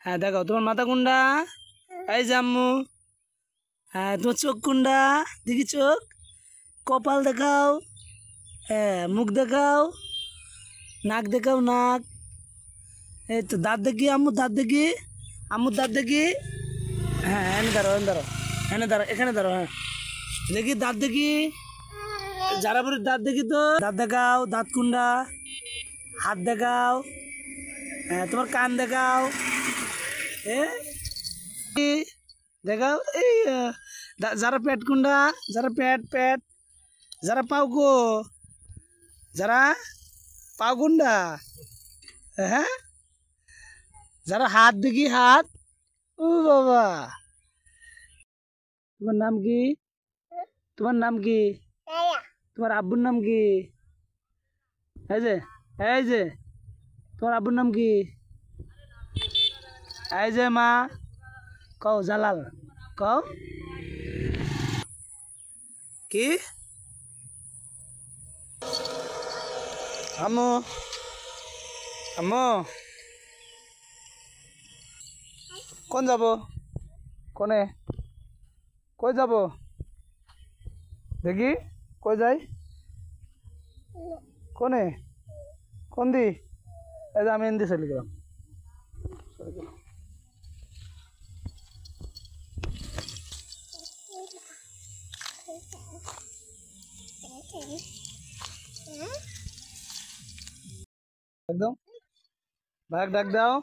হ্যাঁ দেখাও তোমার মাথা কোনটা? এই যে আম্মু। হ্যাঁ তোমার চোখ কোনটা? দেখি চোখ। কপাল দেখাও। হ্যাঁ মুখ দেখাও। নাক দেখাও নাক। এই তো দাঁত দেখি আম্মু, দাঁত দেখি। আম্মুর দাঁত দেখি। হ্যাঁ এনে দাঁড়াও, এনে দাঁড়াও, এনে দাঁড়াও, এখানে দাঁড়াও। হ্যাঁ দেখি দাঁত দেখি। জারাপুরের দাঁত দেখি তো। দাঁত দেখাও, দাঁত কুন্ডা। হাত দেখাও। হ্যাঁ তোমার কান দেখাও। এ কি? দেখাও এই যারা পেট কুন্ডা, যারা পেট পেট, যারা পাও গো, যারা পাও কুন্ডা। হ্যাঁ যারা হাত দেখি হাত। ও বাবা, তোমার নাম কি? তোমার নাম কি? তোমার আব্বুর নাম কি? এই যে, এই যে তোমার আব্বুর নাম কি? এই যে মা, কও জালাল, কও কি? আম্মু, আম্মু কোন যাব? কোনে? কই যাব? দেখি কই যাই? কোনে? কোন দি? এই যে আমি এনদি চলে গেলাম। একদম ভাগ ডাক দাও।